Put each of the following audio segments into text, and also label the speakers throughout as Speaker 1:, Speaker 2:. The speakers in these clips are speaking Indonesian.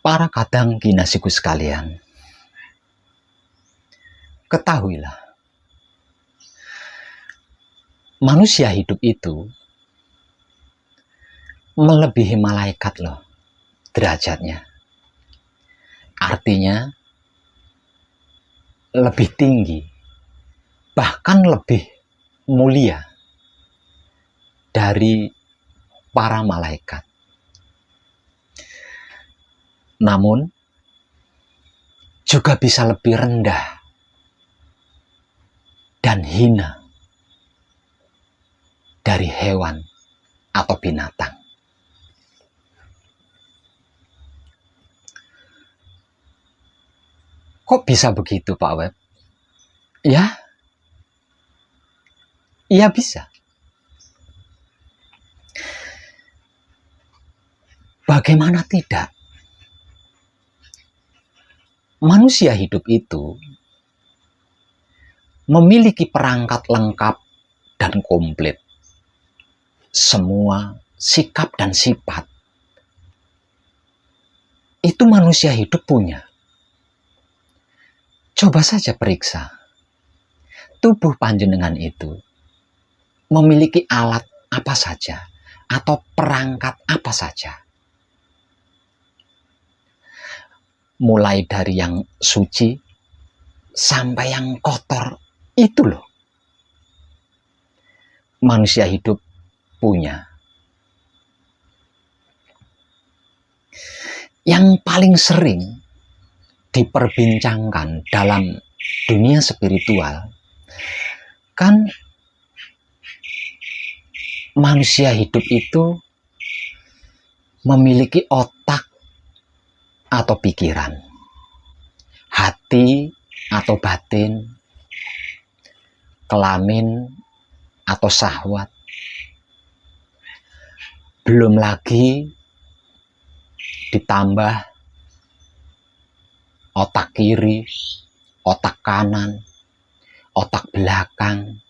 Speaker 1: Para kadang kinasiku sekalian, ketahuilah, manusia hidup itu melebihi malaikat loh derajatnya. Artinya lebih tinggi, bahkan lebih mulia dari para malaikat. Namun juga bisa lebih rendah dan hina dari hewan atau binatang. Kok bisa begitu, Pak Web? Ya, iya bisa. Bagaimana tidak? Manusia hidup itu memiliki perangkat lengkap dan komplit. Semua sikap dan sifat itu manusia hidup punya. Coba saja periksa. Tubuh panjenengan itu memiliki alat apa saja atau perangkat apa saja. Mulai dari yang suci sampai yang kotor, itu loh manusia hidup punya. Yang paling sering diperbincangkan dalam dunia spiritual kan manusia hidup itu memiliki otak atau pikiran, hati atau batin, kelamin atau syahwat. Belum lagi ditambah otak kiri, otak kanan, otak belakang,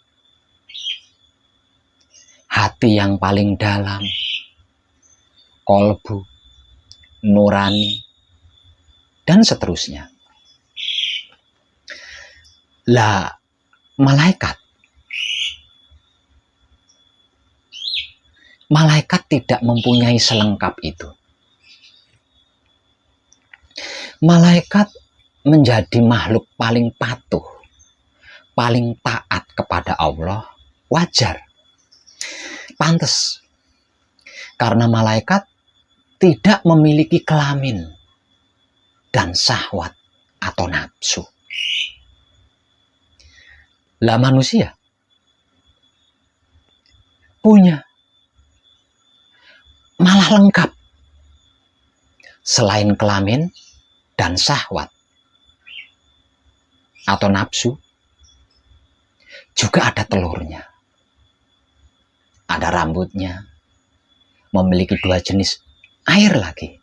Speaker 1: hati yang paling dalam, kolbu, nurani, dan seterusnya. Lah, malaikat tidak mempunyai selengkap itu. Malaikat menjadi makhluk paling patuh, paling taat kepada Allah, wajar, pantas. Karena malaikat tidak memiliki kelamin dan syahwat atau nafsu. Lah manusia punya, malah lengkap. Selain kelamin dan syahwat atau nafsu, juga ada telurnya, ada rambutnya, memiliki 2 jenis air lagi.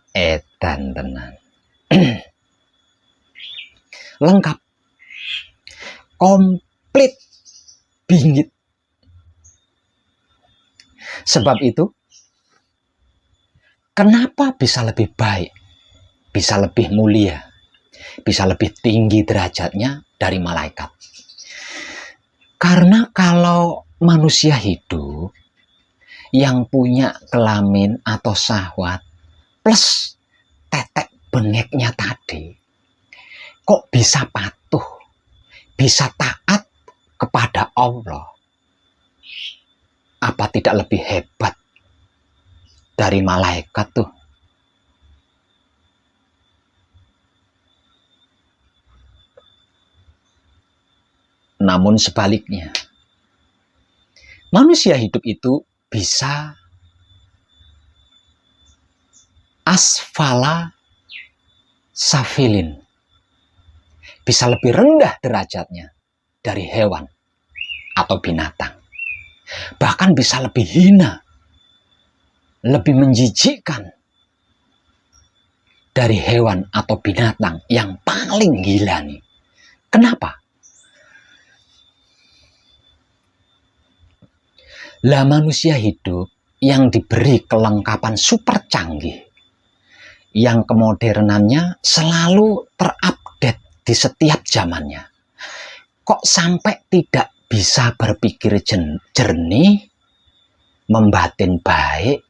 Speaker 1: Edan tenan. Lengkap, komplit, bingit. Sebab itu, kenapa bisa lebih baik, bisa lebih mulia, bisa lebih tinggi derajatnya dari malaikat? Karena kalau manusia hidup yang punya kelamin atau syahwat plus tetek bengeknya tadi, kok bisa patuh, bisa taat kepada Allah? Apa tidak lebih hebat dari malaikat tuh? Namun sebaliknya, manusia hidup itu bisa asfala safilin, bisa lebih rendah derajatnya dari hewan atau binatang. Bahkan bisa lebih hina, lebih menjijikkan dari hewan atau binatang yang paling gila nih. Kenapa? Lah manusia hidup yang diberi kelengkapan super canggih, yang kemodernannya selalu terupdate di setiap zamannya, kok sampai tidak bisa berpikir jernih, membatin baik,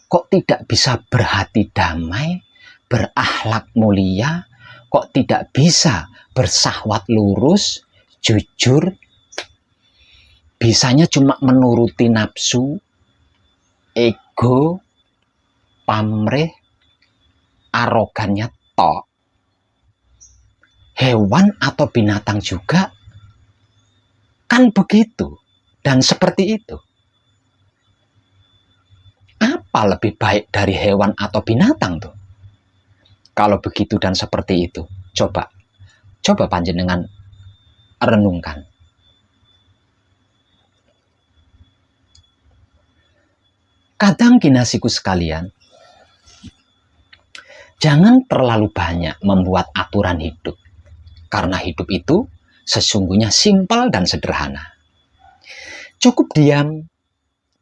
Speaker 1: kok tidak bisa berhati damai, berakhlak mulia, kok tidak bisa bersahwat lurus, jujur, bisanya cuma menuruti nafsu, ego, pamrih, arogannya tok. Hewan atau binatang juga kan begitu dan seperti itu. Apa lebih baik dari hewan atau binatang tuh? Kalau begitu dan seperti itu, coba panjenengan renungkan. Kadang kinasiku sekalian, jangan terlalu banyak membuat aturan hidup, karena hidup itu sesungguhnya simpel dan sederhana. Cukup diam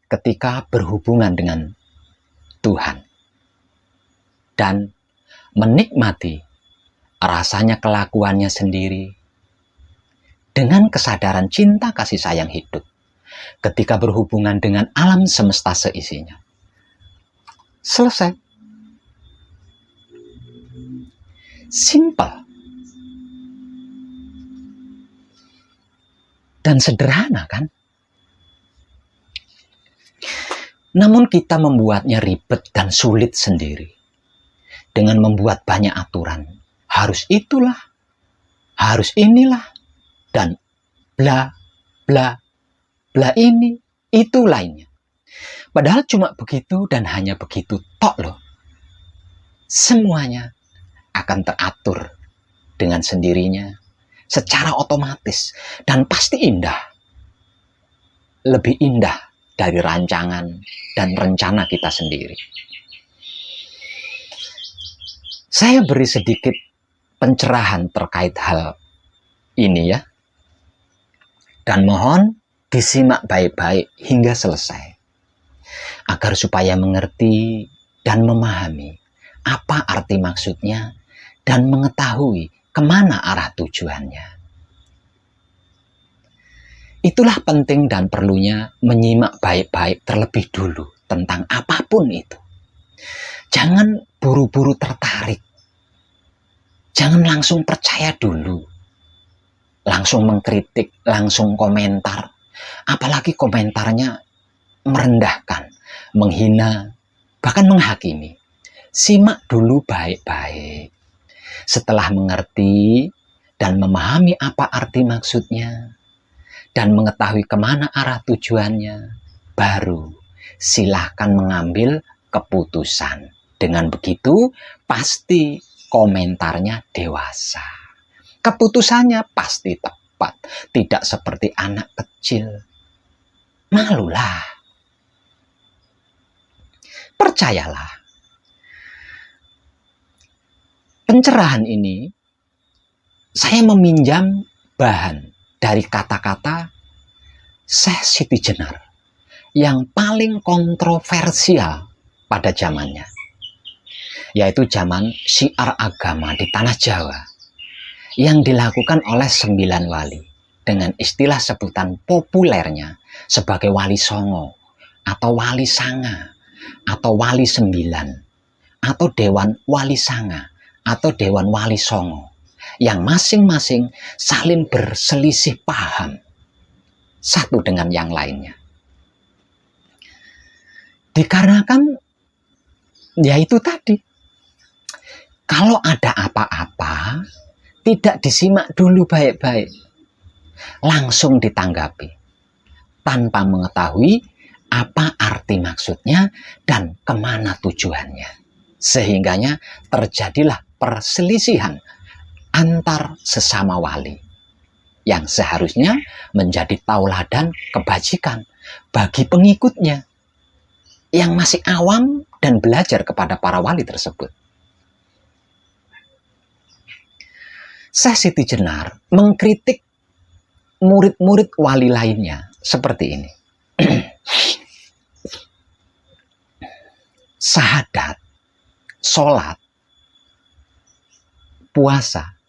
Speaker 1: ketika berhubungan dengan Tuhan dan menikmati rasanya kelakuannya sendiri dengan kesadaran cinta kasih sayang hidup ketika berhubungan dengan alam semesta seisinya. Selesai. Simpel dan sederhana kan? Namun kita membuatnya ribet dan sulit sendiri dengan membuat banyak aturan. Harus itulah, harus inilah, dan bla bla bla ini, itu lainnya. Padahal cuma begitu dan hanya begitu tok loh. Semuanya akan teratur dengan sendirinya, secara otomatis, dan pasti indah. Lebih indah dari rancangan dan rencana kita sendiri. Saya beri sedikit pencerahan terkait hal ini ya. Dan mohon disimak baik-baik hingga selesai. Agar supaya mengerti dan memahami apa arti maksudnya dan mengetahui kemana arah tujuannya. Itulah penting dan perlunya menyimak baik-baik terlebih dulu tentang apapun itu. Jangan buru-buru tertarik. Jangan langsung percaya dulu. Langsung mengkritik, langsung komentar. Apalagi komentarnya merendahkan, menghina, bahkan menghakimi. Simak dulu baik-baik. Setelah mengerti dan memahami apa arti maksudnya, dan mengetahui kemana arah tujuannya, baru silahkan mengambil keputusan. Dengan begitu, pasti komentarnya dewasa. Keputusannya pasti tepat. Tidak seperti anak kecil. Malulah. Percayalah. Pencerahan ini, saya meminjam bahan dari kata-kata Syekh Siti Jenar yang paling kontroversial pada zamannya, yaitu zaman syiar agama di tanah Jawa yang dilakukan oleh 9 wali dengan istilah sebutan populernya sebagai wali songo atau wali sanga atau wali 9 atau dewan wali sanga atau dewan wali songo yang masing-masing saling berselisih paham satu dengan yang lainnya. Dikarenakan yaitu tadi, kalau ada apa-apa tidak disimak dulu baik-baik, langsung ditanggapi tanpa mengetahui apa arti maksudnya dan kemana tujuannya, sehingganya terjadilah perselisihan antar sesama wali yang seharusnya menjadi tauladan kebajikan bagi pengikutnya yang masih awam dan belajar kepada para wali tersebut. Syekh Siti Jenar mengkritik murid-murid wali lainnya seperti ini. Syahadat, sholat, puasa,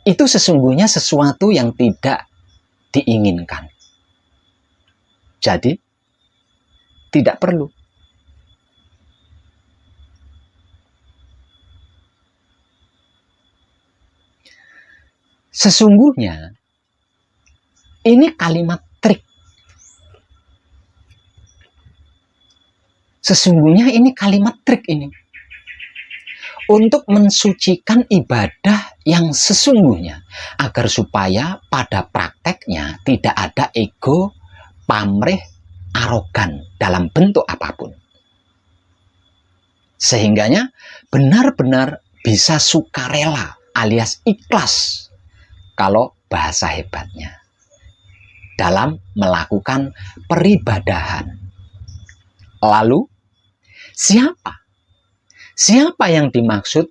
Speaker 1: itu sesungguhnya sesuatu yang tidak diinginkan. Jadi, tidak perlu. Sesungguhnya, ini kalimat trik. Sesungguhnya ini kalimat trik ini. Untuk mensucikan ibadah yang sesungguhnya. Agar supaya pada prakteknya tidak ada ego, pamrih, arogan dalam bentuk apapun. Sehingganya benar-benar bisa sukarela alias ikhlas. Kalau bahasa hebatnya, dalam melakukan peribadahan. Lalu, siapa? Siapa yang dimaksud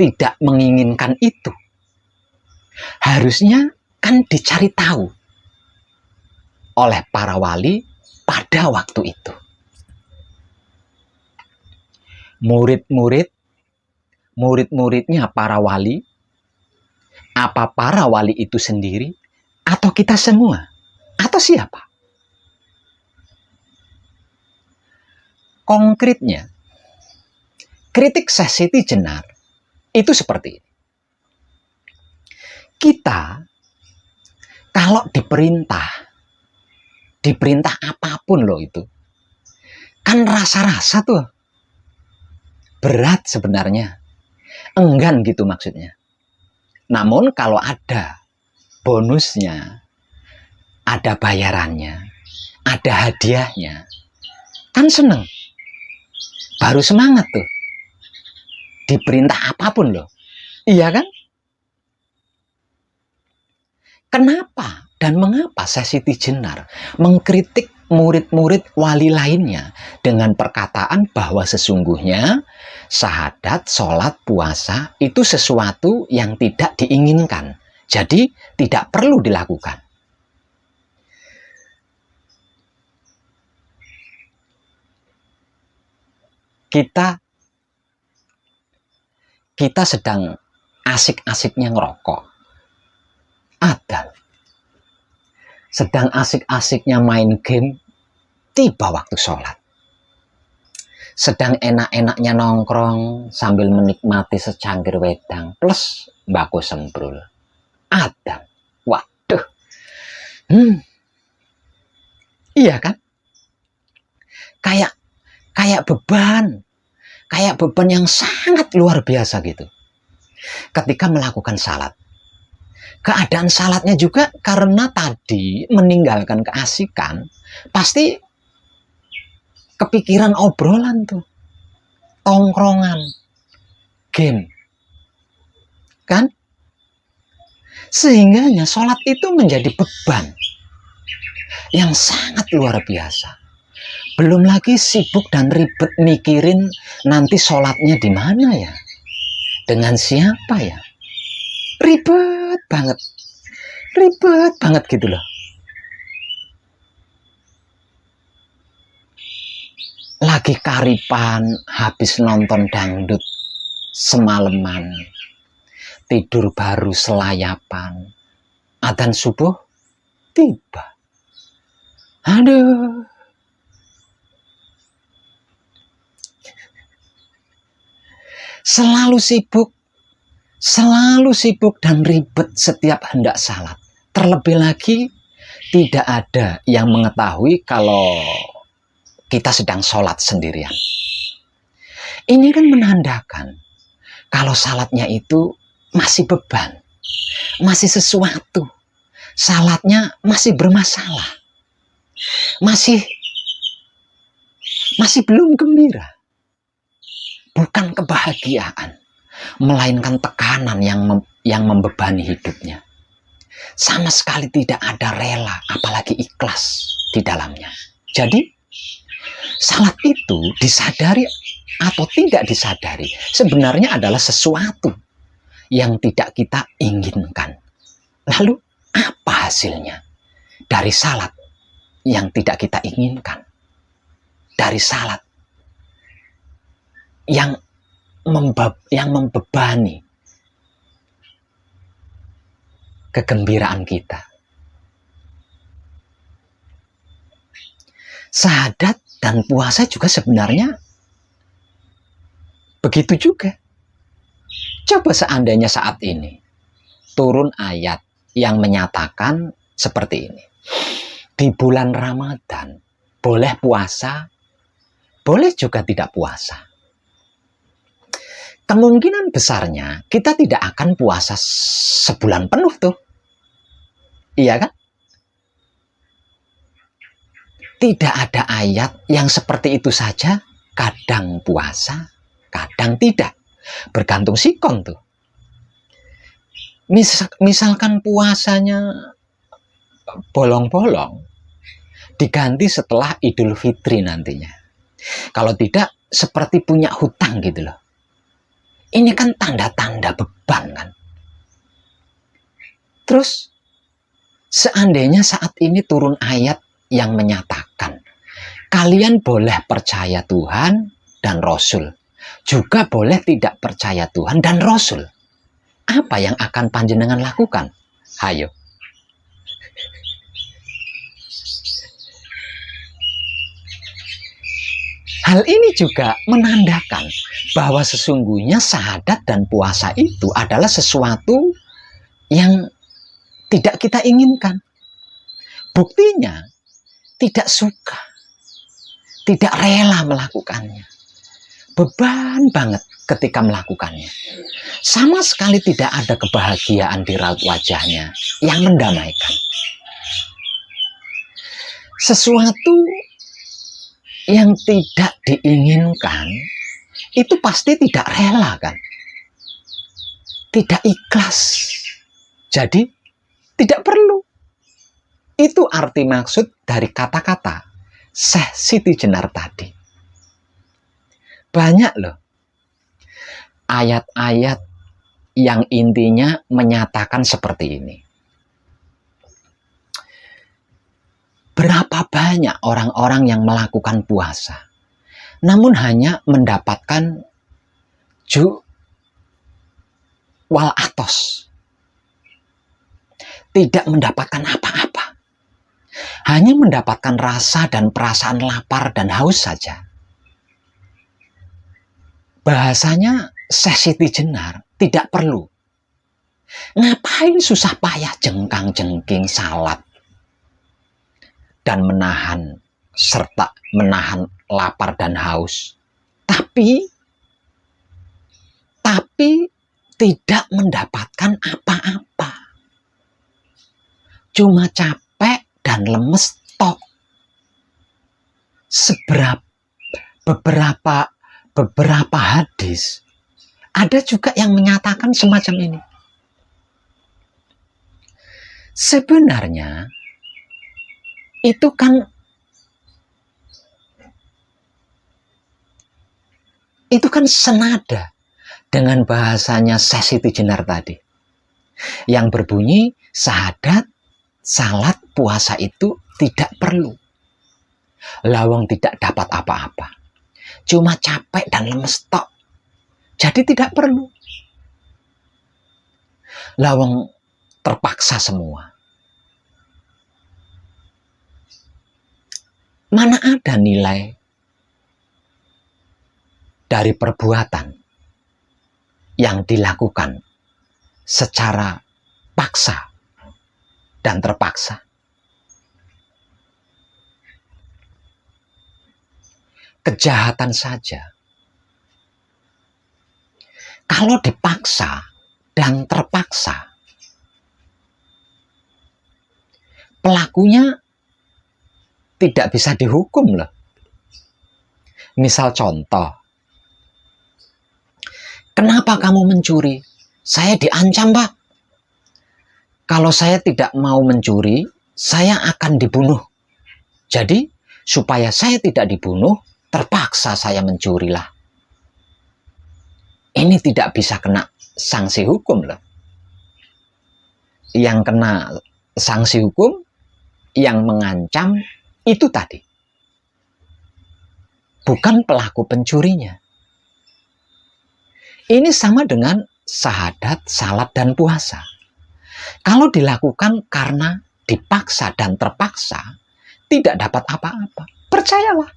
Speaker 1: tidak menginginkan itu? Harusnya kan dicari tahu oleh para wali pada waktu itu. Murid-muridnya para wali, apa para wali itu sendiri, atau kita semua, atau siapa? Konkretnya, kritik Syekh Siti Jenar itu seperti ini. Kita, kalau diperintah apapun loh itu, kan rasa-rasa tuh berat sebenarnya, enggan gitu maksudnya. Namun kalau ada bonusnya, ada bayarannya, ada hadiahnya, kan seneng. Baru semangat tuh. Diperintah apapun loh. Iya kan? Kenapa dan mengapa Syekh Siti Jenar mengkritik murid-murid wali lainnya dengan perkataan bahwa sesungguhnya syahadat, sholat, puasa itu sesuatu yang tidak diinginkan. Jadi tidak perlu dilakukan. Kita sedang asik-asiknya ngerokok. Ada. Sedang asik-asiknya main game, tiba waktu sholat. Sedang enak-enaknya nongkrong sambil menikmati secangkir wedang plus mbako sembrul. Ada. Waduh. Iya kan? Kayak beban. Kayak beban yang sangat luar biasa gitu. Ketika melakukan salat. Keadaan salatnya juga karena tadi meninggalkan keasikan, pasti kepikiran obrolan tuh. Tongkrongan. Game. Kan? Sehingganya sholat itu menjadi beban yang sangat luar biasa. Belum lagi sibuk dan ribet mikirin nanti sholatnya di mana ya? Dengan siapa ya? Ribet banget gitu loh. Lagi karipan, habis nonton dangdut semalaman, tidur baru selayapan, adzan subuh tiba. Aduh. Selalu sibuk dan ribet setiap hendak salat. Terlebih lagi tidak ada yang mengetahui kalau kita sedang sholat sendirian. Ini kan menandakan kalau salatnya itu masih beban, masih sesuatu. Salatnya masih bermasalah, masih belum gembira. Bukan kebahagiaan, melainkan tekanan yang membebani hidupnya. Sama sekali tidak ada rela, apalagi ikhlas di dalamnya. Jadi, salat itu disadari atau tidak disadari, sebenarnya adalah sesuatu yang tidak kita inginkan. Lalu, apa hasilnya dari salat yang tidak kita inginkan? Dari salat yang membebani kegembiraan kita. Syahadat dan puasa juga sebenarnya begitu juga. Coba seandainya saat ini turun ayat yang menyatakan seperti ini. Di bulan Ramadan boleh puasa, boleh juga tidak puasa. Kemungkinan besarnya kita tidak akan puasa sebulan penuh tuh. Iya kan? Tidak ada ayat yang seperti itu saja, kadang puasa, kadang tidak. Bergantung sikon tuh. Misalkan puasanya bolong-bolong, diganti setelah Idul Fitri nantinya. Kalau tidak, seperti punya hutang gitu loh. Ini kan tanda-tanda beban kan. Terus, seandainya saat ini turun ayat yang menyatakan, kalian boleh percaya Tuhan dan Rasul, juga boleh tidak percaya Tuhan dan Rasul. Apa yang akan panjenengan lakukan? Hayo. Hal ini juga menandakan bahwa sesungguhnya syahadat dan puasa itu adalah sesuatu yang tidak kita inginkan. Buktinya, tidak suka, tidak rela melakukannya. Beban banget ketika melakukannya. Sama sekali tidak ada kebahagiaan di raut wajahnya yang mendamaikan. Sesuatu yang tidak diinginkan itu pasti tidak rela kan? Tidak ikhlas. Jadi tidak perlu. Itu arti maksud dari kata-kata Syekh Siti Jenar tadi. Banyak loh ayat-ayat yang intinya menyatakan seperti ini. Berapa banyak orang-orang yang melakukan puasa, namun hanya mendapatkan wal atos. Tidak mendapatkan apa-apa. Hanya mendapatkan rasa dan perasaan lapar dan haus saja. Bahasanya Syekh Siti Jenar tidak perlu. Ngapain susah payah jengkang-jengking salat dan menahan lapar dan haus. Tapi tidak mendapatkan apa-apa. Cuma capek dan lemes tok. Beberapa hadis ada juga yang menyatakan semacam ini. Sebenarnya itu kan senada dengan bahasanya Syekh Siti Jenar tadi yang berbunyi syahadat, salat, puasa itu tidak perlu. Lawang tidak dapat apa-apa. Cuma capek dan lemes tok. Jadi tidak perlu. Lawang terpaksa semua. Mana ada nilai dari perbuatan yang dilakukan secara paksa dan terpaksa. Kejahatan saja, kalau dipaksa dan terpaksa, pelakunya tidak bisa dihukum loh. Misal contoh, kenapa kamu mencuri? Saya diancam, Pak. Kalau saya tidak mau mencuri, saya akan dibunuh. Jadi, supaya saya tidak dibunuh, terpaksa saya mencurilah. Ini tidak bisa kena sanksi hukum loh. Yang kena sanksi hukum, yang mengancam, itu tadi. Bukan pelaku pencurinya. Ini sama dengan syahadat, salat, dan puasa. Kalau dilakukan karena dipaksa dan terpaksa, tidak dapat apa-apa. Percayalah.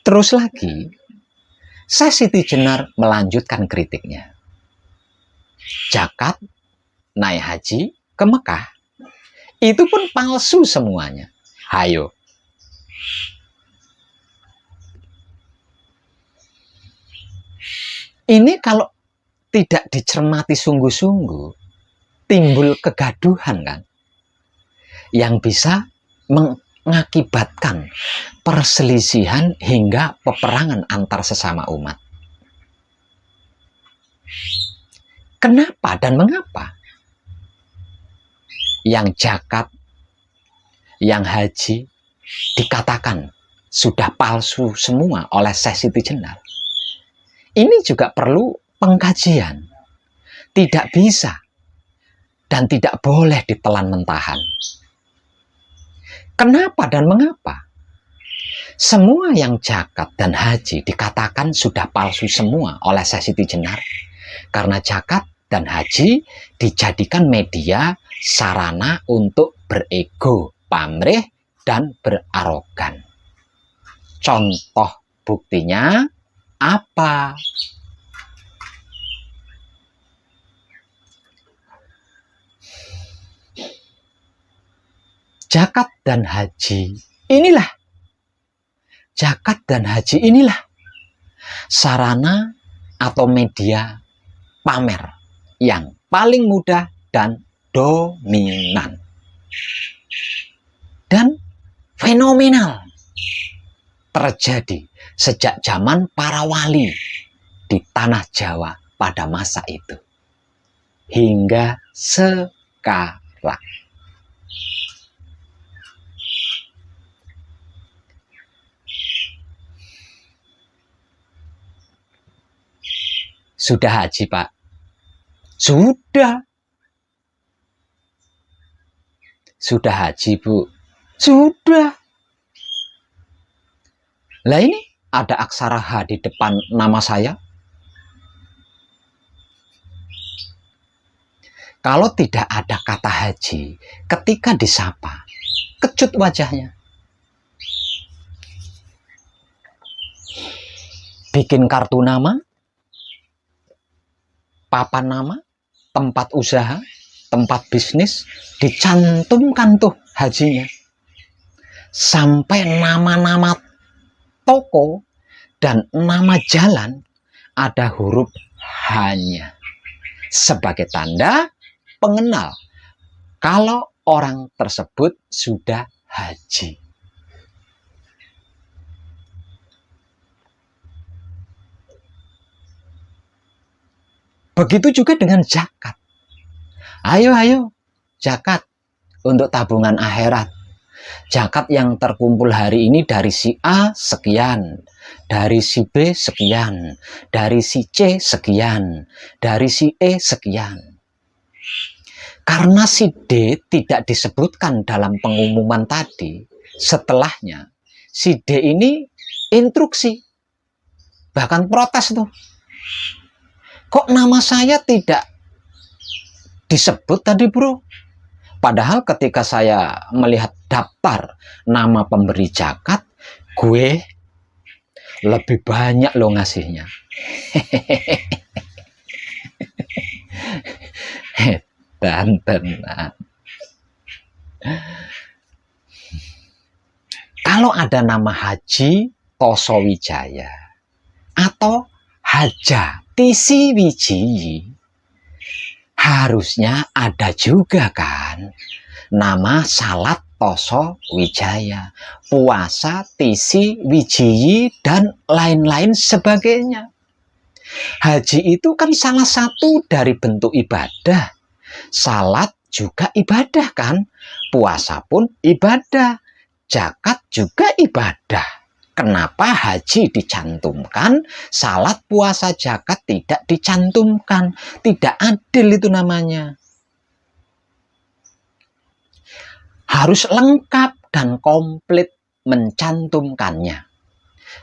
Speaker 1: Terus lagi, Siti Jenar melanjutkan kritiknya. Zakat, naik haji ke Mekah, itu pun palsu semuanya. Hayo. Ini kalau tidak dicermati sungguh-sungguh, timbul kegaduhan kan, yang bisa mengakibatkan perselisihan hingga peperangan antar sesama umat. Kenapa dan mengapa yang zakat, yang haji dikatakan sudah palsu semua oleh Siti Jenar? Ini juga perlu pengkajian. Tidak bisa dan tidak boleh ditelan mentahan. Kenapa dan mengapa? Semua yang zakat dan haji dikatakan sudah palsu semua oleh Siti Jenar. Karena zakat dan haji dijadikan media sarana untuk berego, pamrih, dan berarogan. Contoh buktinya apa? Zakat dan haji inilah. Zakat dan haji inilah sarana atau media pamer yang paling mudah dan dominan. Dan fenomenal terjadi sejak zaman para wali di tanah Jawa pada masa itu hingga sekarang. Sudah haji, Pak? Sudah. Sudah haji, Bu? Sudah. Lah ini ada aksara H di depan nama saya. Kalau tidak ada kata haji, ketika disapa, kecut wajahnya. Bikin kartu nama, papan nama, tempat usaha, tempat bisnis, dicantumkan tuh hajinya. Sampai nama-nama toko dan nama jalan ada huruf H-nya sebagai tanda pengenal kalau orang tersebut sudah haji. Begitu juga dengan zakat. Ayo, zakat untuk tabungan akhirat. Zakat yang terkumpul hari ini dari si A sekian, dari si B sekian, dari si C sekian, dari si E sekian. Karena si D tidak disebutkan dalam pengumuman tadi, setelahnya si D ini instruksi, bahkan protes tuh. Kok nama saya tidak disebut tadi, bro? Padahal ketika saya melihat daftar nama pemberi zakat, gue lebih banyak lo ngasihnya. Dan tenang. Kalau ada nama Haji Tosowijaya atau Haja Tisi Wijiyi, harusnya ada juga kan nama Salat Toso Wijaya, puasa Tisi Wijiyi, dan lain-lain sebagainya. Haji itu kan salah satu dari bentuk ibadah. Salat juga ibadah kan, puasa pun ibadah, zakat juga ibadah. Kenapa haji dicantumkan, salat, puasa, zakat tidak dicantumkan? Tidak adil itu namanya. harus lengkap dan komplit mencantumkannya.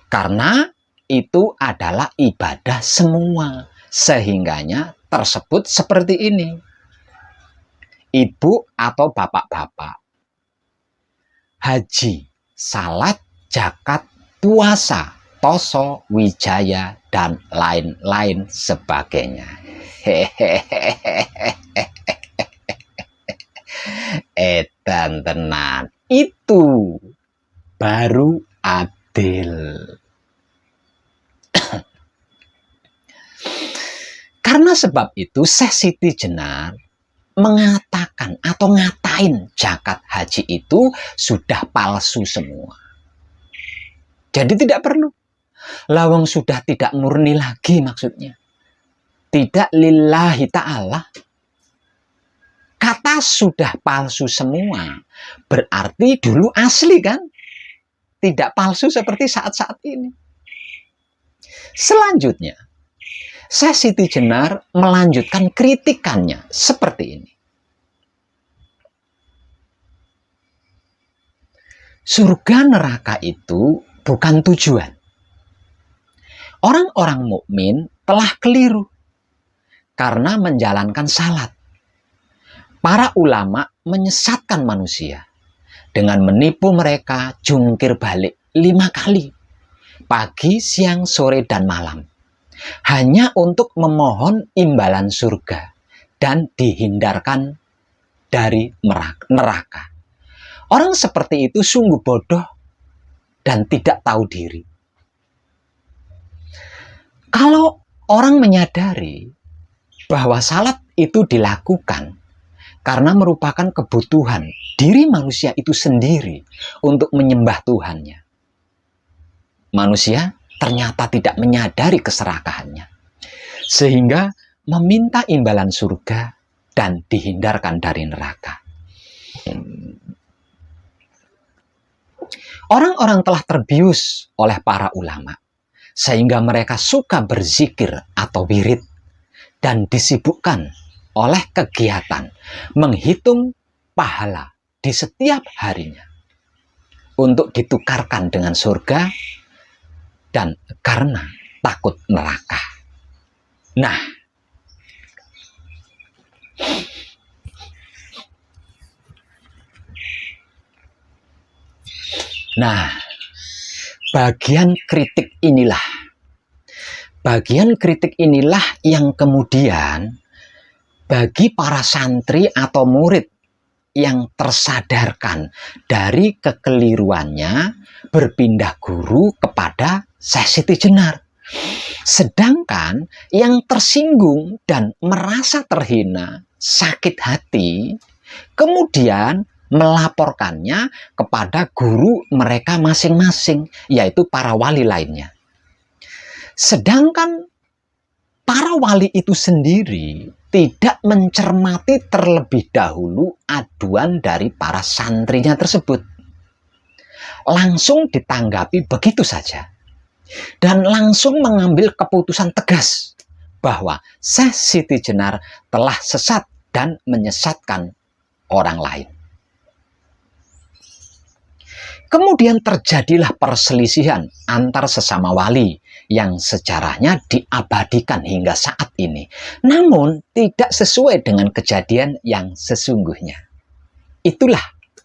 Speaker 1: Karena itu adalah ibadah semua, sehingganya tersebut seperti ini. Ibu atau bapak-bapak, haji, salat, zakat, puasa, toso, wijaya, dan lain-lain sebagainya. Edan tenan, itu baru adil. Karena sebab itu Syekh Siti Jenar mengatakan atau ngatain zakat haji itu sudah palsu semua. Jadi tidak perlu. Lawang sudah tidak murni lagi maksudnya. Tidak lillahi ta'ala. Kata sudah palsu semua. Berarti dulu asli kan? Tidak palsu seperti saat-saat ini. Selanjutnya, Syekh Siti Jenar melanjutkan kritikannya seperti ini. Surga neraka itu bukan tujuan. Orang-orang mukmin telah keliru karena menjalankan salat. Para ulama menyesatkan manusia dengan menipu mereka jungkir balik 5 kali, pagi, siang, sore, dan malam. Hanya untuk memohon imbalan surga dan dihindarkan dari neraka. Orang seperti itu sungguh bodoh dan tidak tahu diri. Kalau orang menyadari bahwa salat itu dilakukan karena merupakan kebutuhan diri manusia itu sendiri untuk menyembah Tuhannya, manusia ternyata tidak menyadari keserakahannya, sehingga meminta imbalan surga dan dihindarkan dari neraka. Orang-orang telah terbius oleh para ulama, sehingga mereka suka berzikir atau wirid, dan disibukkan oleh kegiatan menghitung pahala di setiap harinya, untuk ditukarkan dengan surga, dan karena takut neraka. Nah, bagian kritik inilah yang kemudian bagi para santri atau murid yang tersadarkan dari kekeliruannya berpindah guru kepada Syekh Siti Jenar. Sedangkan yang tersinggung dan merasa terhina, sakit hati, kemudian melaporkannya kepada guru mereka masing-masing, yaitu para wali lainnya. Sedangkan para wali itu sendiri tidak mencermati terlebih dahulu aduan dari para santrinya tersebut. Langsung ditanggapi begitu saja. Dan langsung mengambil keputusan tegas bahwa Syekh Siti Jenar telah sesat dan menyesatkan orang lain. Kemudian terjadilah perselisihan antar sesama wali yang sejarahnya diabadikan hingga saat ini. Namun tidak sesuai dengan kejadian yang sesungguhnya. Itulah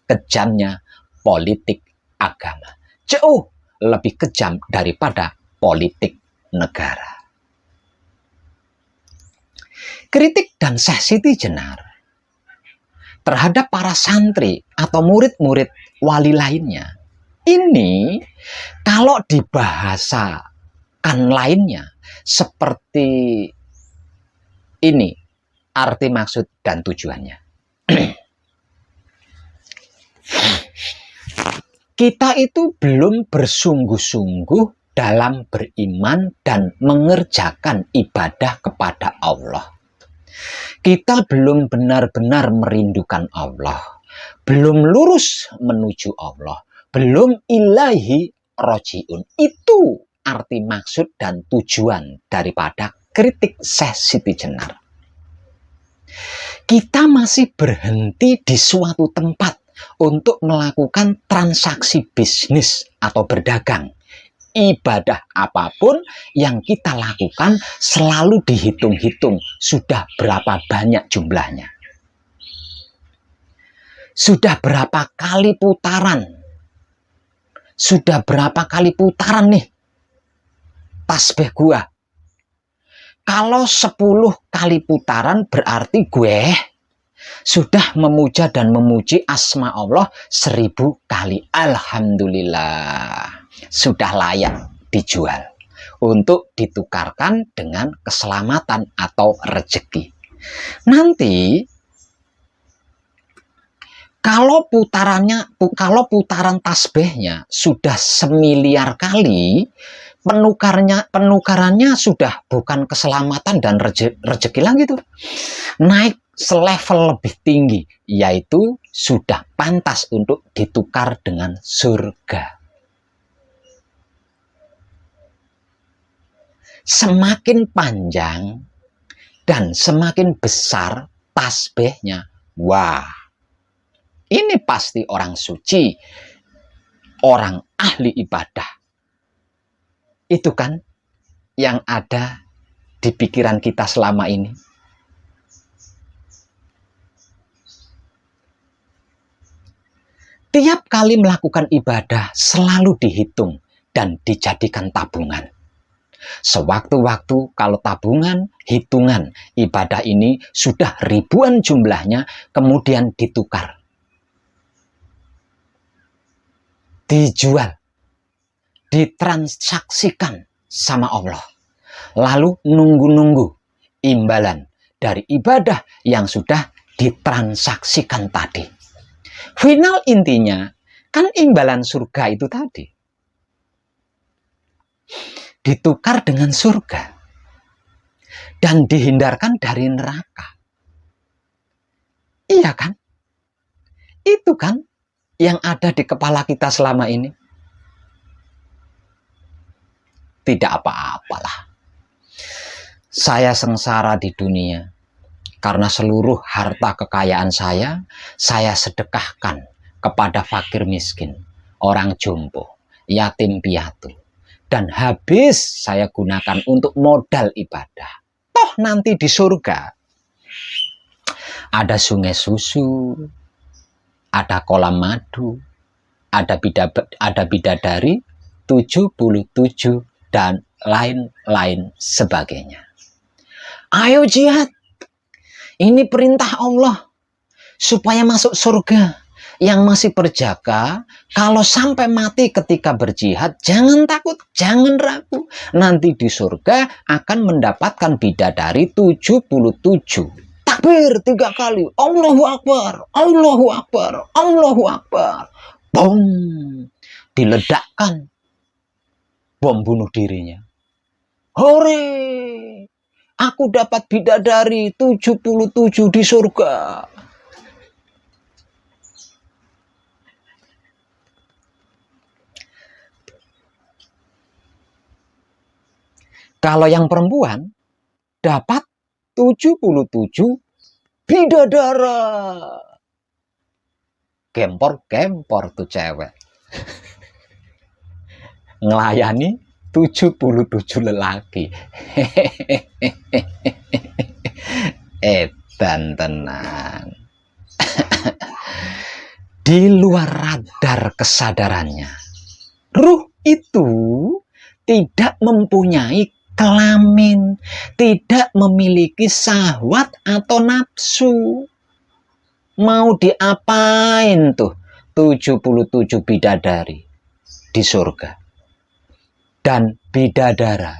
Speaker 1: kejamnya politik agama. Jauh lebih kejam daripada politik negara. Kritik dan Syekh Siti Jenar terhadap para santri atau murid-murid wali lainnya, ini kalau dibahasakan lainnya seperti ini arti, maksud, dan tujuannya. Kita itu belum bersungguh-sungguh dalam beriman dan mengerjakan ibadah kepada Allah. Kita belum benar-benar merindukan Allah, belum lurus menuju Allah, belum ilaihi rojiun. Itu arti, maksud, dan tujuan daripada kritik Syekh Siti Jenar. Kita masih berhenti di suatu tempat untuk melakukan transaksi bisnis atau berdagang. Ibadah apapun yang kita lakukan selalu dihitung-hitung sudah berapa banyak jumlahnya. Sudah berapa kali putaran? Sudah berapa kali putaran nih tasbih gua? Kalau 10 kali putaran berarti gue sudah memuja dan memuji asma Allah 1000 kali. Alhamdulillah. Sudah layak dijual untuk ditukarkan dengan keselamatan atau rezeki. Nanti kalau putaran tasbihnya sudah 1.000.000.000 kali, penukarannya sudah bukan keselamatan dan rezeki lagi tuh. Naik selevel lebih tinggi, yaitu sudah pantas untuk ditukar dengan surga. Semakin panjang dan semakin besar tasbihnya, wah, ini pasti orang suci, orang ahli ibadah. Itu kan yang ada di pikiran kita selama ini. Tiap kali melakukan ibadah selalu dihitung dan dijadikan tabungan. Sewaktu-waktu kalau tabungan, hitungan ibadah ini sudah ribuan jumlahnya, kemudian ditukar. Dijual, ditransaksikan sama Allah. Lalu nunggu-nunggu imbalan dari ibadah yang sudah ditransaksikan tadi. Final intinya, kan imbalan surga itu tadi. Ditukar dengan surga. Dan dihindarkan dari neraka. Iya kan? Itu kan yang ada di kepala kita selama ini. Tidak apa-apalah. Saya sengsara di dunia. Karena seluruh harta kekayaan saya sedekahkan kepada fakir miskin, orang jompo, yatim piatu. Dan habis saya gunakan untuk modal ibadah. Toh nanti di surga ada sungai susu, ada kolam madu, ada bidadari 77 dan lain-lain sebagainya. Ayo jihad. Ini perintah Allah supaya masuk surga. Yang masih berjaga, kalau sampai mati ketika berjihad, jangan takut, jangan ragu. Nanti di surga akan mendapatkan bidadari 77. Takbir 3 kali. Allahu Akbar, Allahu Akbar, Allahu Akbar. Bom. Diledakkan bom bunuh dirinya. Hore! Aku dapat bidadari 77 di surga. Kalau yang perempuan dapat 77 bidadara. Gempor-gempor tuh cewek. Ngelayani 77 lelaki. Edan tenang. Di luar radar kesadarannya. Ruh itu tidak mempunyai kelamin, tidak memiliki syahwat atau nafsu. Mau diapain tuh 77 bidadari di surga? Dan bidadara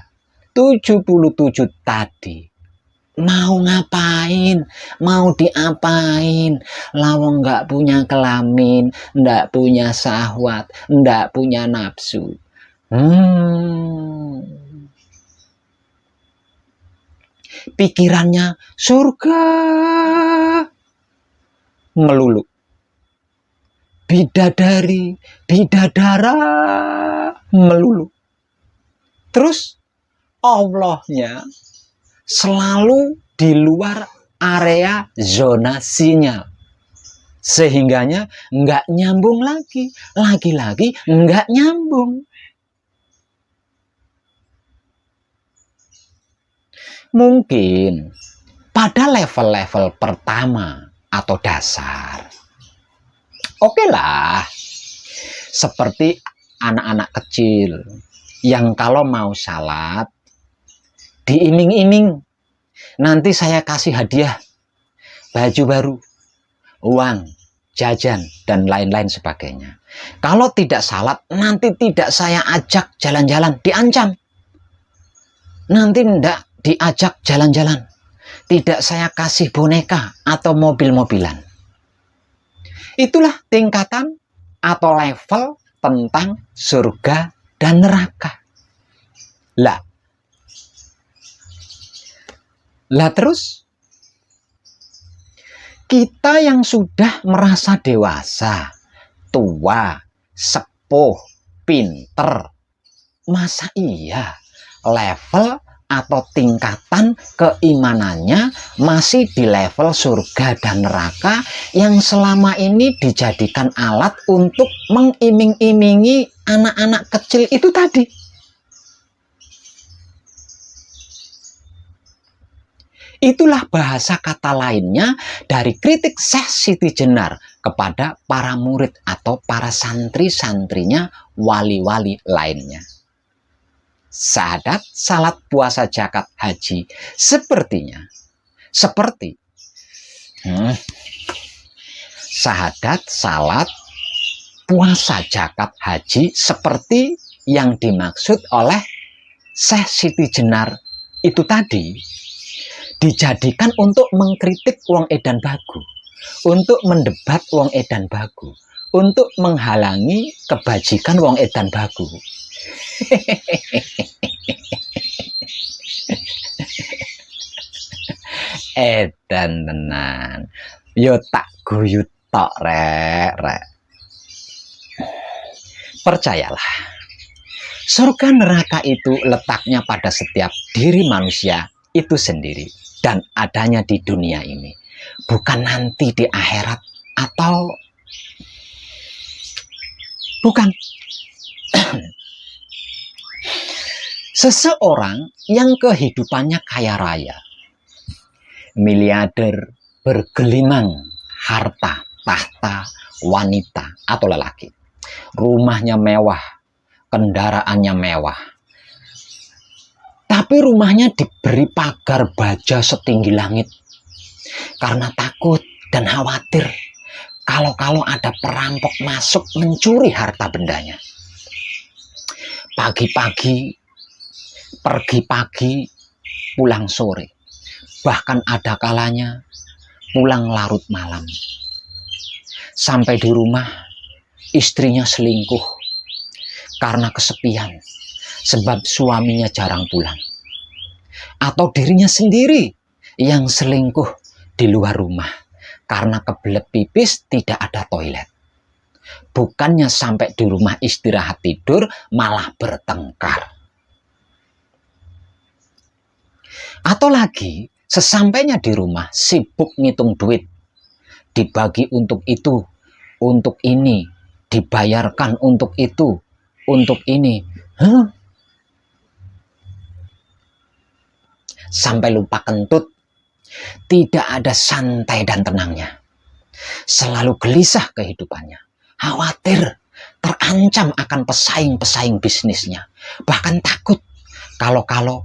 Speaker 1: 77 tadi mau ngapain? Mau diapain? Lawang nggak punya kelamin, nggak punya syahwat, nggak punya nafsu. Pikirannya surga melulu. Bidadari, bidadara melulu. Terus Allahnya selalu di luar area zona sinyal. Sehingganya nggak nyambung lagi. Lagi-lagi nggak nyambung. Mungkin pada level-level pertama atau dasar, oke lah. Seperti anak-anak kecil yang kalau mau salat, diiming-iming. Nanti saya kasih hadiah, baju baru, uang, jajan, dan lain-lain sebagainya. Kalau tidak salat, nanti tidak saya ajak jalan-jalan, diancam. Nanti tidak diajak jalan-jalan, tidak saya kasih boneka atau mobil-mobilan. Itulah tingkatan atau level tentang surga dan neraka. Lah terus kita yang sudah merasa dewasa, tua, sepuh, pinter, masa iya level atau tingkatan keimanannya masih di level surga dan neraka yang selama ini dijadikan alat untuk mengiming-imingi anak-anak kecil itu tadi? Itulah bahasa kata lainnya dari kritik Syekh Siti Jenar kepada para murid atau para santri-santrinya, wali-wali lainnya. Syahadat, salat, puasa, zakat, haji sepertinya seperti syahadat, salat, puasa, zakat, haji seperti yang dimaksud oleh Syekh Siti Jenar itu tadi, dijadikan untuk mengkritik wong edan bagu, untuk mendebat wong edan bagu, untuk menghalangi kebajikan wong edan bagu. Edan tenan, yo tak guyu tok rek. Percayalah, surga neraka itu letaknya pada setiap diri manusia itu sendiri dan adanya di dunia ini, bukan nanti di akhirat atau bukan. Seseorang yang kehidupannya kaya raya, miliarder, bergelimang harta, tahta, wanita atau lelaki, rumahnya mewah, kendaraannya mewah, tapi rumahnya diberi pagar baja setinggi langit karena takut dan khawatir kalau ada perampok masuk mencuri harta bendanya. Pagi-pagi, pergi pagi, pulang sore, bahkan ada kalanya pulang larut malam. Sampai di rumah, istrinya selingkuh karena kesepian, sebab suaminya jarang pulang. Atau dirinya sendiri yang selingkuh di luar rumah karena kebelet pipis tidak ada toilet. Bukannya sampai di rumah istirahat tidur, malah bertengkar. Atau lagi, sesampainya di rumah sibuk ngitung duit, dibagi untuk itu, untuk ini, dibayarkan untuk itu, untuk ini. Sampai lupa kentut, tidak ada santai dan tenangnya. Selalu gelisah kehidupannya, khawatir, terancam akan pesaing-pesaing bisnisnya, bahkan takut kalau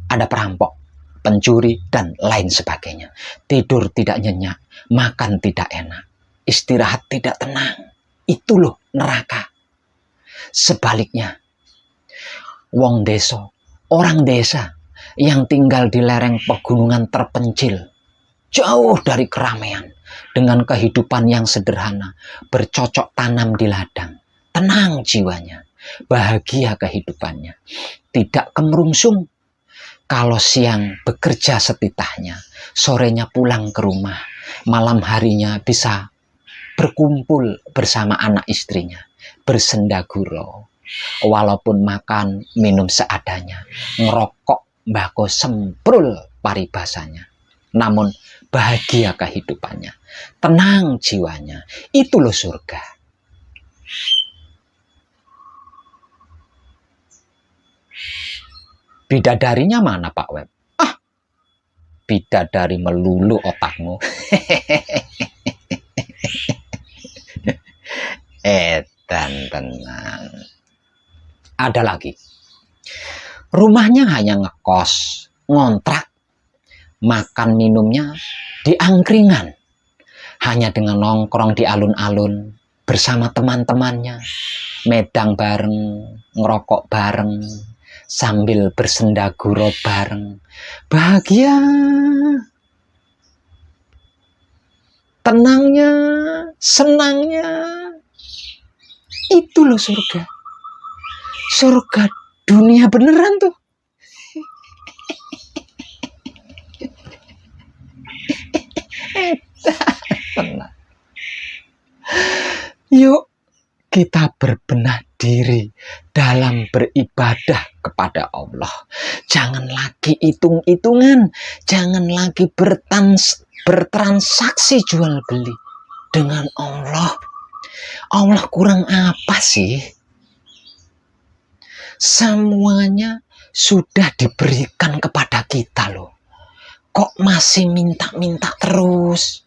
Speaker 1: ada perampok, pencuri, dan lain sebagainya. Tidur tidak nyenyak, makan tidak enak, istirahat tidak tenang. Itu loh neraka. Sebaliknya, orang desa yang tinggal di lereng pegunungan terpencil, jauh dari keramaian, dengan kehidupan yang sederhana, bercocok tanam di ladang, tenang jiwanya, bahagia kehidupannya, tidak kemerungsung. Kalau siang bekerja setitahnya, sorenya pulang ke rumah, malam harinya bisa berkumpul bersama anak istrinya, bersenda gurau, walaupun makan minum seadanya, ngerokok mbako semprul paribasanya. namun bahagia kehidupannya, tenang jiwanya. Itu loh surga. Bidadarinya mana Pak Web? Ah, bidadari melulu otakmu. Tenang. Ada lagi. Rumahnya hanya ngekos, ngontrak, makan minumnya di angkringan. Hanya dengan nongkrong di alun-alun bersama teman-temannya, medang bareng, ngerokok bareng, sambil bersendaguro bareng. Bahagia. Tenangnya, senangnya. Itu loh surga. Surga dunia beneran tuh. Tenang. Yuk kita berbenah diri dalam beribadah kepada Allah. Jangan lagi hitung-hitungan. Jangan lagi bertransaksi jual beli dengan Allah. Allah kurang apa sih? Semuanya sudah diberikan kepada kita loh. Kok masih minta-minta terus?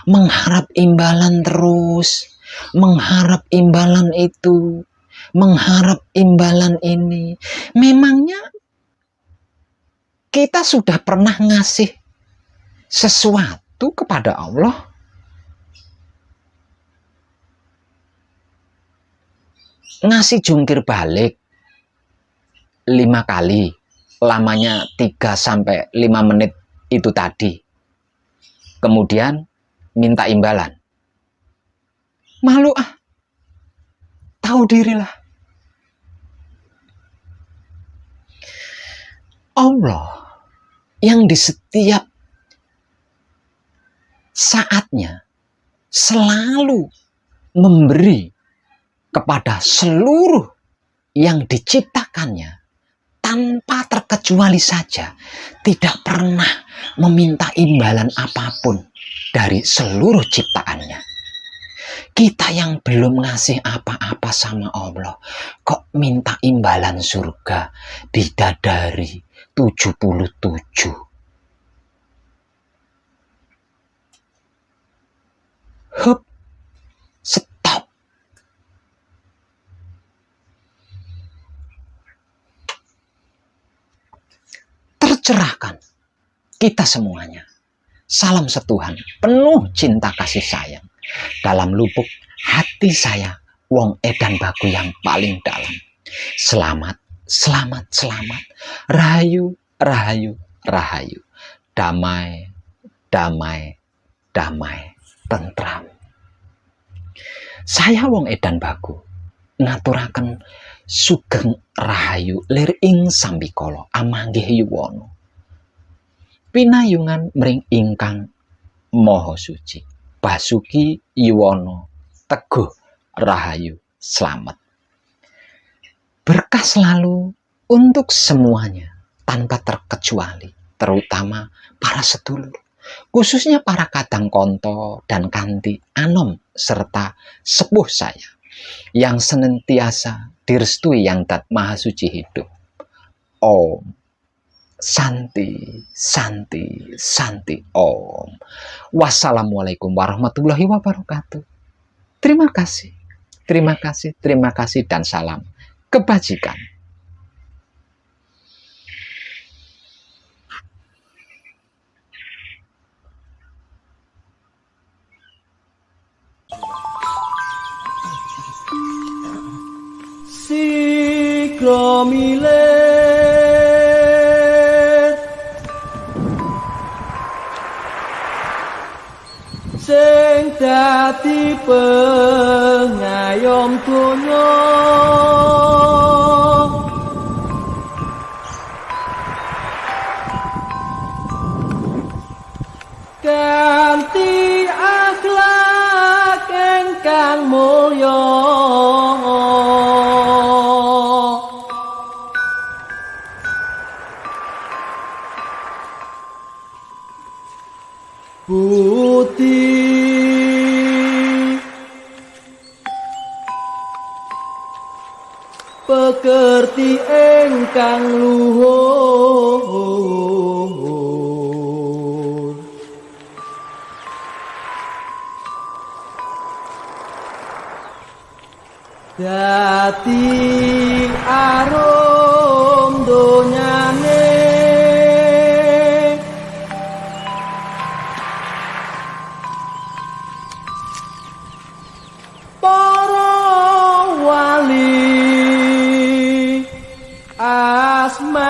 Speaker 1: Mengharap imbalan terus. Mengharap imbalan itu. Mengharap imbalan ini. Memangnya kita sudah pernah ngasih sesuatu kepada Allah? Ngasih jungkir balik 5 kali, lamanya 3-5 menit itu tadi. Kemudian minta imbalan. Malu ah. Tahu dirilah. Allah yang di setiap saatnya selalu memberi kepada seluruh yang diciptakannya tanpa terkecuali saja, tidak pernah meminta imbalan apapun dari seluruh ciptaannya. Kita yang belum ngasih apa-apa sama Allah, kok minta imbalan surga bidadari 77. Hup, stop. Tercerahkan kita semuanya. Salam setuhan, penuh cinta kasih sayang. Dalam lubuk hati saya, Wong Edan Bagu yang paling dalam. Selamat, selamat, selamat. Rahayu, rahayu, rahayu. Damai, damai, damai, tentram. Saya Wong Edan Bagu ngaturaken sugeng rahayu lir ing sambikala amanggih yuwana. Pinayungan mring ingkang maha suci. Basuki Yuwono Teguh Rahayu Slamet. Berkah selalu untuk semuanya tanpa terkecuali, terutama para sedulur, khususnya para kadang konto dan kanti anom serta sepuh saya yang senantiasa direstui yang dat maha suci hidup. Om Santi, Santi, Santi Om. Wassalamualaikum warahmatullahi wabarakatuh. Terima kasih, terima kasih, terima kasih, dan salam kebajikan.
Speaker 2: Sikromile sing dadi pengayom donya kanthi akhlak ingkang mulya putih pekerti ingkang luhur dadi arum donyane para wali asmane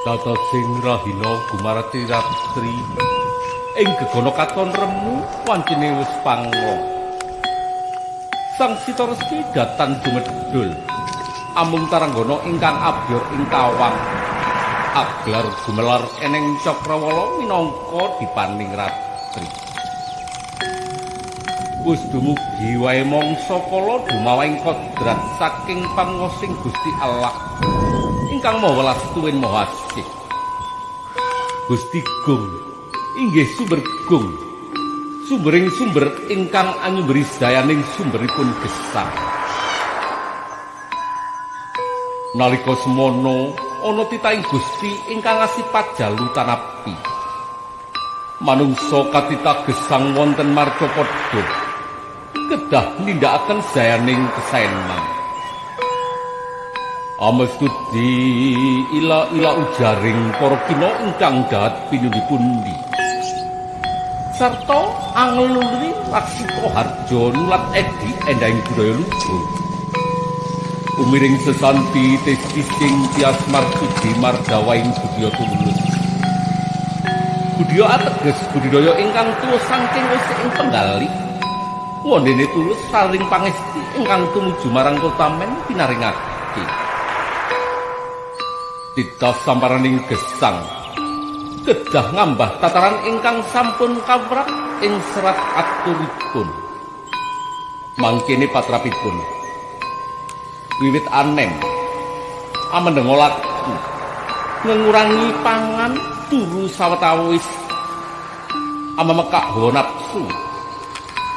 Speaker 3: Tata sing rahina gumarati ratri ing gegono katon remu wancine wis panglo. Sang Sita Resi datan jumedhul amung taranggana ingkang abyor ing kawang aglar gumelar eneng Cakrawala minangka dipaning ratri. Wis dumugi wae mangsa kala dumawahing kodrat saking pangosing Gusti Allah ingkang maha welas tuwin maha asih. Gusti Gung inggih sumber gung, sumbering sumber ingkang anyumberi dayaning sumberipun gesang. Nalika semono ana titahing Gusti ingkang asipat jalu tanapi. Manungsa katitah gesang wonten marcapada kedah nindakaken dayaning kesaenan. Amestudi ila-ila ujaring para kina ingkang dahat pinundi-pundi. Sarta angluri Laksita Harja nulat edi endahing budaya luhur. Umiring sesanti testising tias martudi mardawaing budaya tulus. Budaya ateges budidaya ingkang tuwa saking wesi ing penggali. Wondene tulus saring pangesti ingkang tumuju marang kotamen pinaringake. Titah samparaning gesang kedah ngambah tataran ingkang sampun kawrak ing serat aturipun. Mangkene patrapipun wiwit anem amendenga laku ngurangi pangan turu sawetawis amemekak hawa nafsu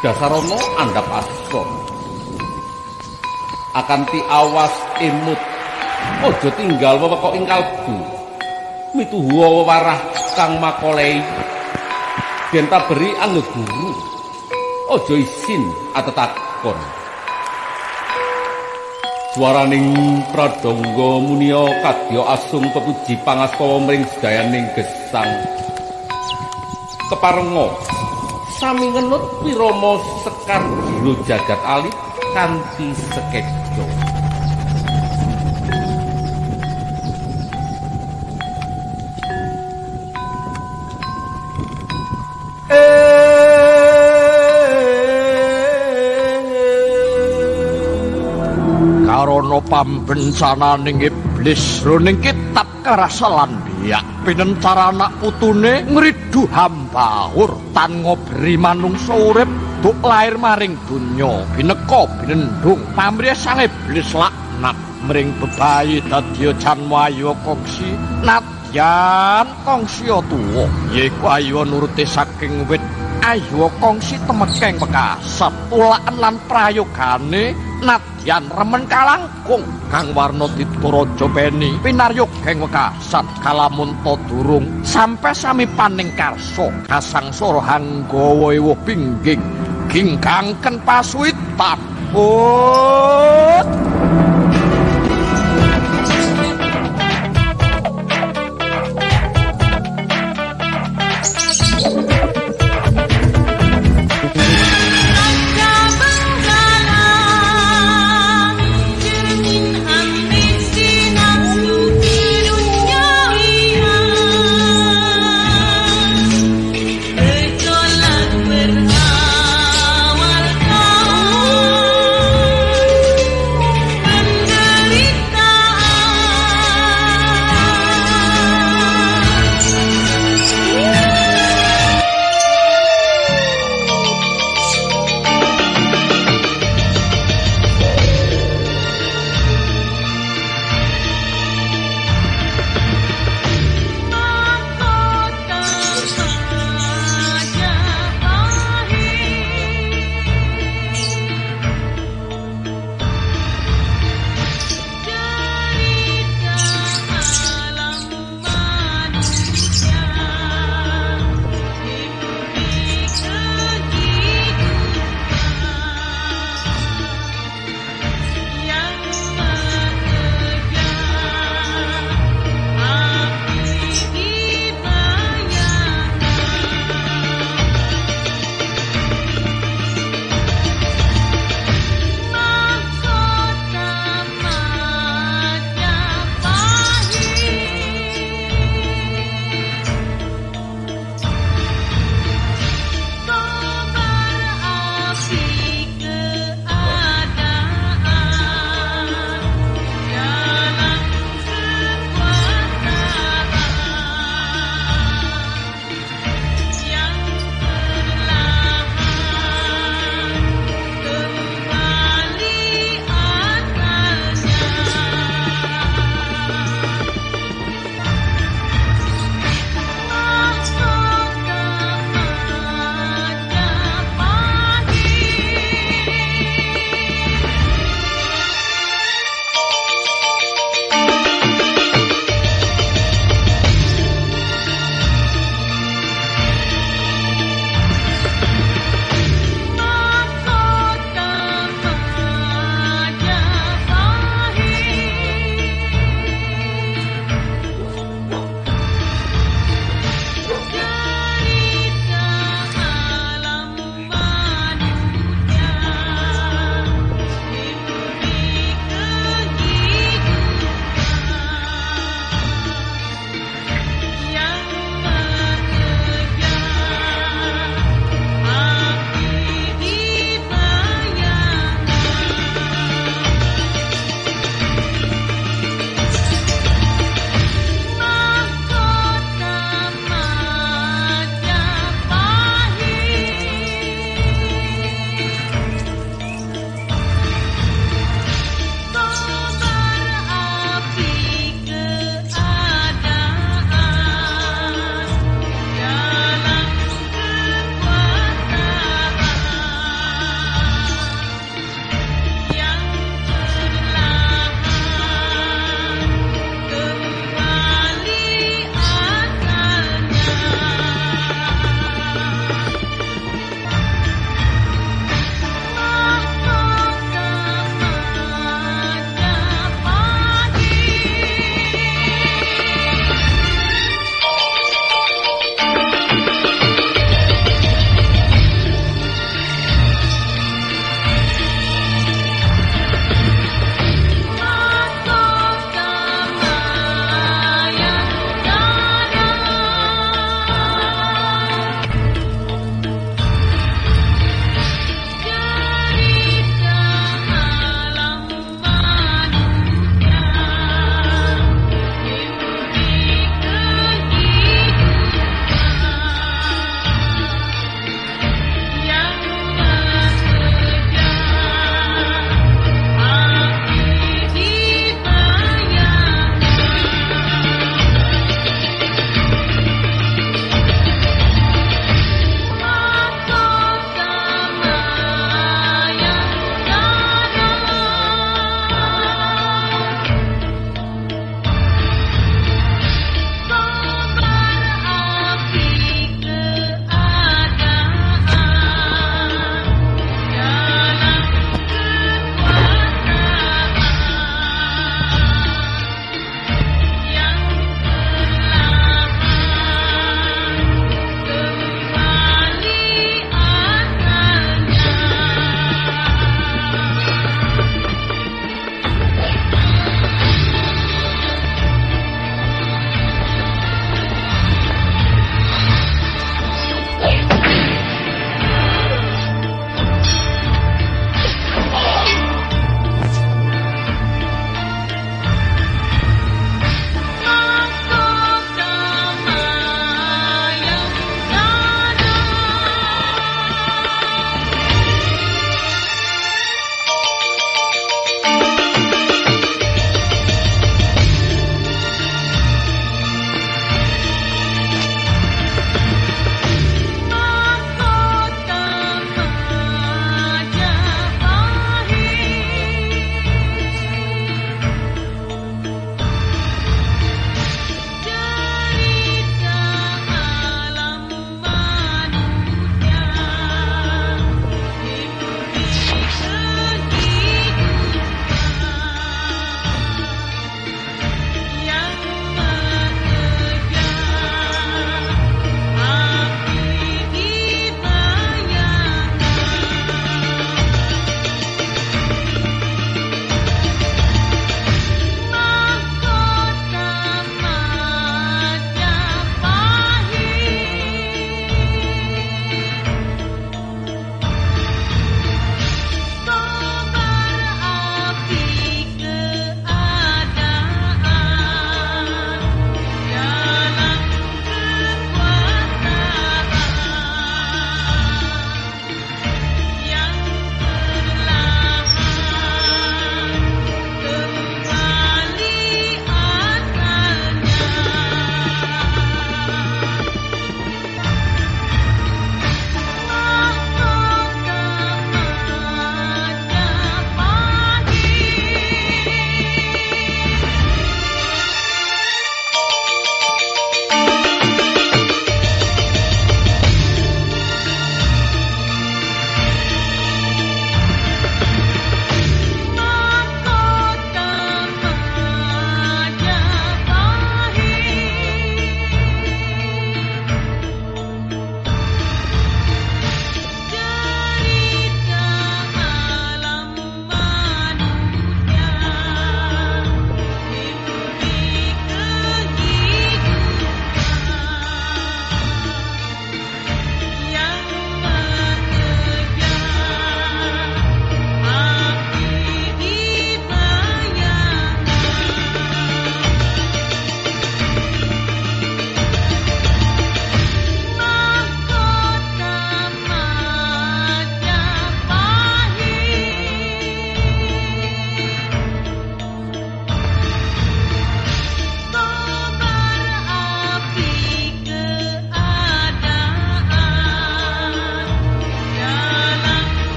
Speaker 3: dasarana andhap asa akanti awas emut aja tinggal wewekok ing kalbu mituhu warah kang makolei yen taberi anggeguru aja isin atetakon. Swaraning pradangga munia kadya asung pepuji pangastawa mring sedayaning gesang keparenga sami ngenut wirama sekar jero jagat alit kanthi sekeca.
Speaker 4: Karana pambencananing iblis roning kitab karasalan biak pinentar anak putune ngridu hambahur tan ngobri manungsa urip duk lair maring donya bineka binendung pamrih sang iblis laknat mring bebayi dadya janwayu kongsi nadyan kongsi tuwa yaiku ayu nuruti saking wit ayu kongsi temekeng pekasat tulaan lan prayogane nadyan remen kalangkung kang warna dituraja peni pinaryogeng wekasat kalamun ta durung sampe sami paning karsa kasangsara hanggawa ewuh pingging gingkangken pasuwitan.